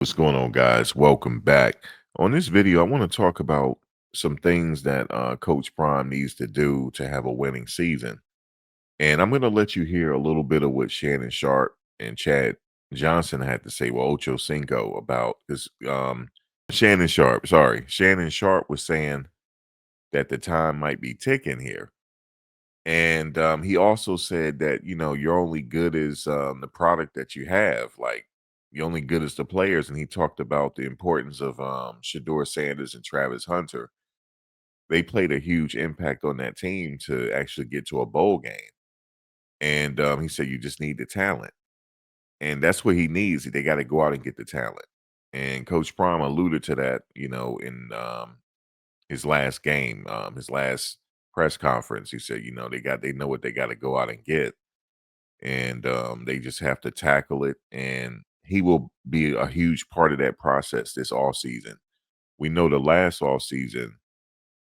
What's going on, guys? Welcome back. On this video, I want to talk about some things that Coach Prime needs to do to have a winning season. And I'm going to let you hear a little bit of what Shannon Sharp and Chad Johnson had to say, well, Ocho Cinco about this. Shannon Sharp was saying that the time might be ticking here. And he also said that, you're only good as the product that you have. Like, you're only good as the players. And he talked about the importance of Shador Sanders and Travis Hunter. They played a huge impact on that team to actually get to a bowl game. And he said, you just need the talent. And that's what he needs. They got to go out and get the talent. And Coach Prime alluded to that, in his last game, his last press conference. He said, they know what they got to go out and get, and they just have to tackle it. And he will be a huge part of that process this all season. We know the last all season,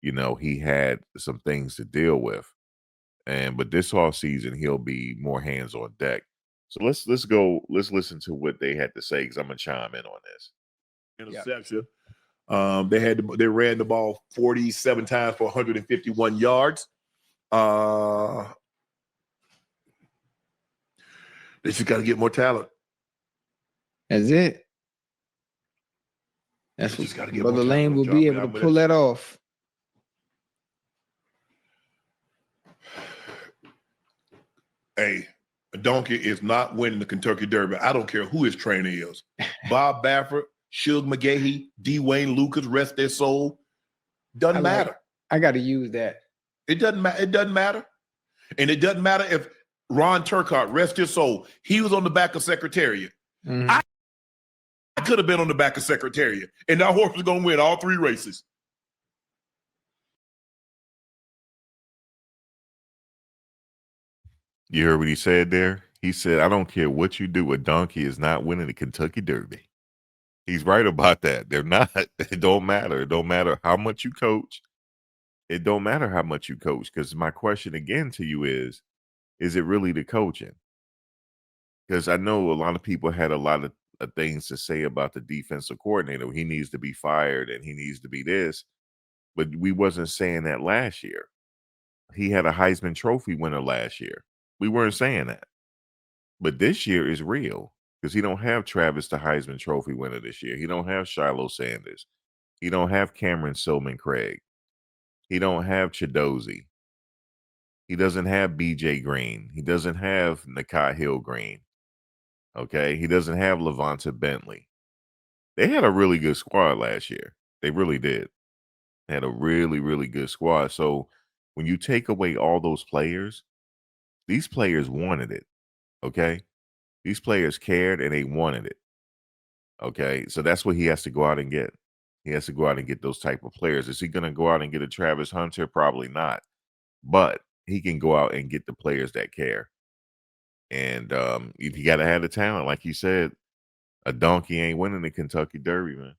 he had some things to deal with, but this all season he'll be more hands on deck. So let's listen to what they had to say, because I'm gonna chime in on this. Interception. They ran the ball 47 times for 151 yards. They just got to get more talent. That's it. That's what Brother Lane will be able to pull that off. Hey, a donkey is not winning the Kentucky Derby. I don't care who his trainer is. Bob Baffert, Suge McGahee, D. Wayne Lucas, rest their soul. Doesn't matter. I got to use that. It doesn't matter. It doesn't matter. And it doesn't matter if Ron Turcotte, rest his soul, he was on the back of Secretariat. Mm-hmm. I could have been on the back of Secretariat, and that horse was going to win all three races. You heard what he said there? He said, I don't care what you do, a donkey is not winning the Kentucky Derby. He's right about that. They're not. It don't matter. It don't matter how much you coach. It don't matter how much you coach. Because my question again to you is it really the coaching? Because I know a lot of people had a lot of things to say about the defensive coordinator. He needs to be fired and he needs to be this. But we wasn't saying that last year. He had a Heisman Trophy winner last year. We weren't saying that. But this year is real, because he don't have Travis, the Heisman Trophy winner this year. He don't have Shiloh Sanders. He don't have Cameron Silman Craig. He don't have Chidozie. He doesn't have BJ Green. He doesn't have Nakai Hill Green. Okay? He doesn't have Levanta Bentley. They had a really good squad last year. They really did. They had a really, really good squad. So when you take away all those players, these players wanted it. Okay? These players cared and they wanted it. Okay? So that's what he has to go out and get. He has to go out and get those type of players. Is he going to go out and get a Travis Hunter? Probably not. But he can go out and get the players that care. And you got to have the talent. Like you said, a donkey ain't winning the Kentucky Derby, man.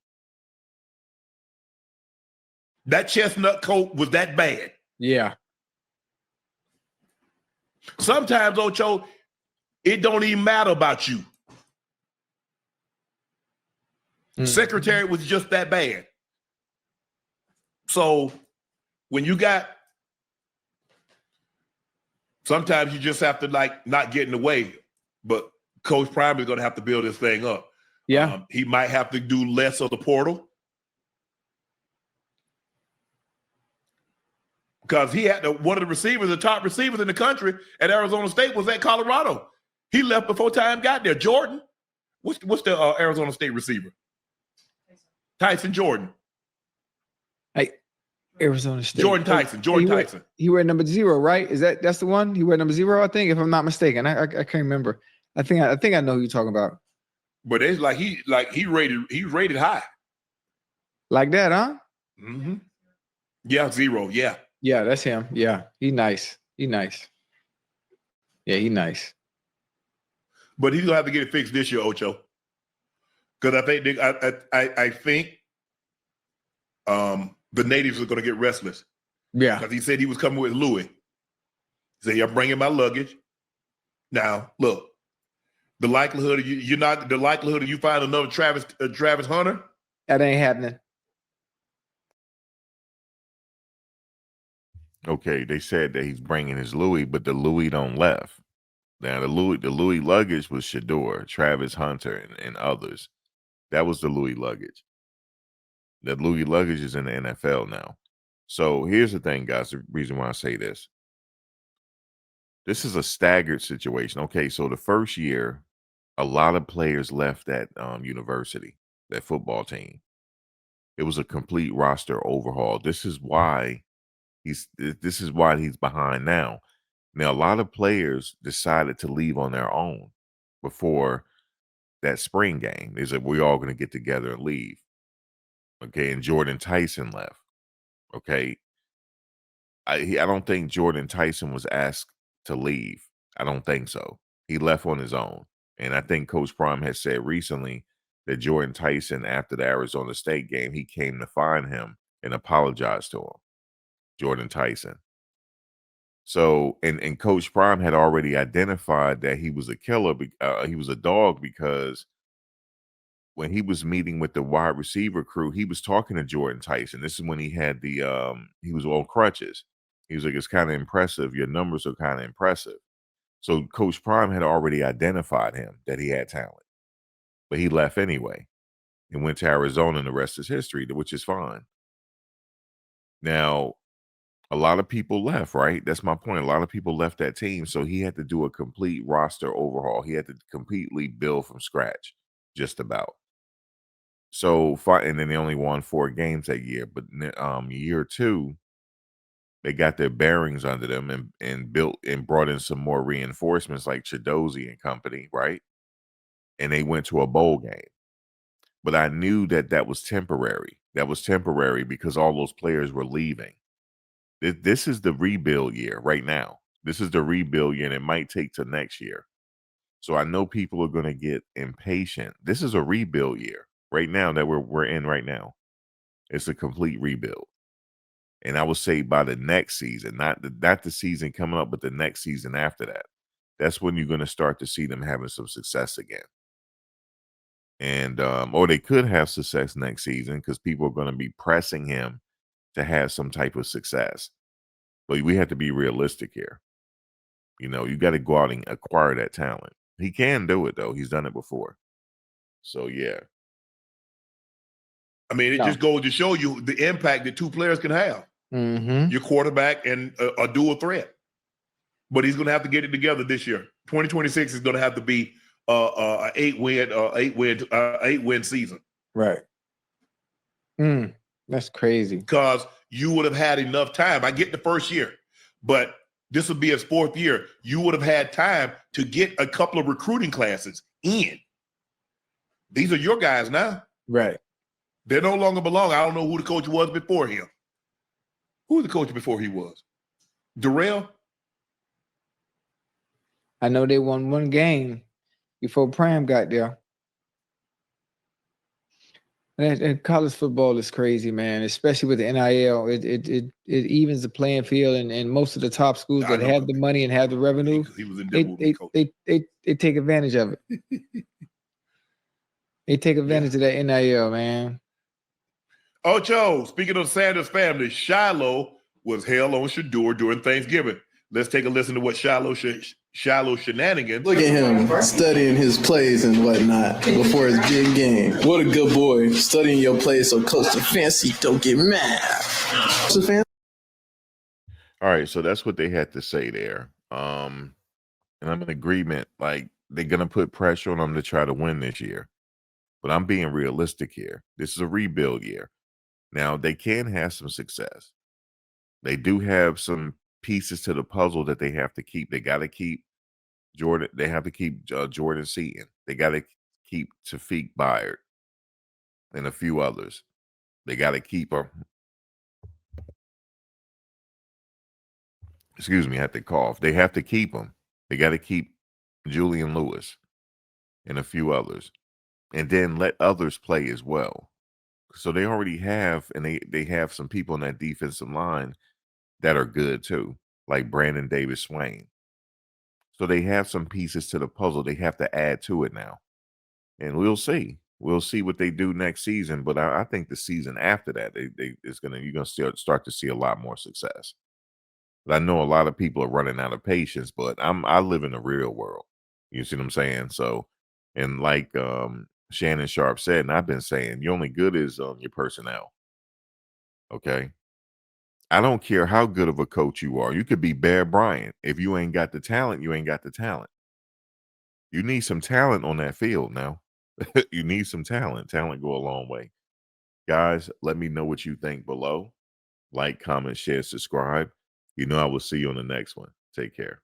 That chestnut coat was that bad. Yeah. Sometimes, Ocho, it don't even matter about you. Mm-hmm. Secretary was just that bad. So when you got, sometimes you just have to not get in the way. But Coach Prime is going to have to build this thing up. Yeah. He might have to do less of the portal. Because he had one of the receivers, the top receivers in the country at Arizona State was at Colorado. He left before time got there. Jordan, what's the Arizona State receiver? Tyson Jordan. Hey, Arizona State. Jordan Tyson. Tyson. He wear number 0, right? That's the one? He wear number 0, I think, if I'm not mistaken. I can't remember. I think I know who you're talking about. But it's he rated high. Like that, huh? Mm-hmm. Yeah, 0. Yeah. Yeah, that's him. Yeah, he nice. Yeah, he nice. But he's gonna have to get it fixed this year, Ocho. Because I think the natives are gonna get restless. Yeah. Because he said he was coming with Louis. He said, I'm bringing my luggage. Now, look, The likelihood of you find another Travis Hunter. That ain't happening. Okay, they said that he's bringing his Louis, but the Louis don't left. Now the Louis luggage was Shador, Travis Hunter, and others. That was the Louis luggage. The Louis luggage is in the NFL now. So here's the thing, guys. The reason why I say this. This is a staggered situation. Okay, so the first year, a lot of players left that university, that football team. It was a complete roster overhaul. This is why he's behind now. Now, a lot of players decided to leave on their own before that spring game. They said, we're all going to get together and leave. Okay, and Jordan Tyson left. Okay, I don't think Jordan Tyson was asked to leave. I don't think so. He left on his own. And I think Coach Prime has said recently that Jordan Tyson, after the Arizona State game, he came to find him and apologized to him, Jordan Tyson. So, and Coach Prime had already identified that he was a killer. He was a dog because when he was meeting with the wide receiver crew, he was talking to Jordan Tyson. This is when he had he was on crutches. He was like, it's kind of impressive. Your numbers are kind of impressive. So Coach Prime had already identified him that he had talent, but he left anyway and went to Arizona, and the rest is history, which is fine. Now, a lot of people left, right? That's my point. A lot of people left that team. So he had to do a complete roster overhaul. He had to completely build from scratch, just about. So, and then they only won 4 games that year. But year 2, they got their bearings under them and built and brought in some more reinforcements like Chidozie and company, right? And they went to a bowl game. But I knew that was temporary. That was temporary because all those players were leaving. This is the rebuild year right now. This is the rebuild year, and it might take to next year. So I know people are going to get impatient. This is a rebuild year right now that we're in right now. It's a complete rebuild. And I would say by the next season, not the season coming up, but the next season after that, that's when you're going to start to see them having some success again. And or they could have success next season because people are going to be pressing him to have some type of success. But we have to be realistic here. You know, you got to go out and acquire that talent. He can do it, though. He's done it before. So, yeah. I mean, it just goes to show you the impact that 2 players can have. Mm-hmm. Your quarterback and a dual threat. But he's going to have to get it together this year. 2026 is going to have to be an 8-win season. Right. That's crazy. Because you would have had enough time. I get the first year, but this would be his 4th year. You would have had time to get a couple of recruiting classes in. These are your guys now. Right. They no longer belong. I don't know who the coach was before him. Who was the coach before he was? Darrell? I know they won 1 game before Prime got there. And college football is crazy, man. Especially with the NIL, it evens the playing field, and most of the top schools that have the money and have the revenue, He was in they take advantage of it. They take advantage of that NIL, man. Ocho, speaking of Sanders family, Shiloh was hell on Shador during Thanksgiving. Let's take a listen to what Shiloh shenanigans. Look at him studying his plays and whatnot before his big game. What a good boy, studying your plays so Coach Fancy don't get mad. All right, so that's what they had to say there. And I'm in agreement. Like, they're going to put pressure on them to try to win this year. But I'm being realistic here. This is a rebuild year. Now, they can have some success. They do have some pieces to the puzzle that they have to keep. They got to keep Jordan. They have to keep Jordan Seaton. They got to keep Tafik Byard and a few others. They got to keep them. Excuse me, I have to cough. They have to keep them. They got to keep Julian Lewis and a few others. And then let others play as well. So they already have, and they have some people in that defensive line that are good too, like Brandon Davis Swain. So they have some pieces to the puzzle. They have to add to it now. And we'll see. We'll see what they do next season. But I think the season after that, you're gonna start to see a lot more success. But I know a lot of people are running out of patience, but I live in the real world. You see what I'm saying? So, and like Shannon Sharp said, and I've been saying, your only good is your personnel. Okay. I don't care how good of a coach you are. You could be Bear Bryant. If you ain't got the talent, you ain't got the talent. You need some talent on that field now. You need some talent. Talent go a long way. Guys, let me know what you think below. Like, comment, share, subscribe. I will see you on the next one. Take care.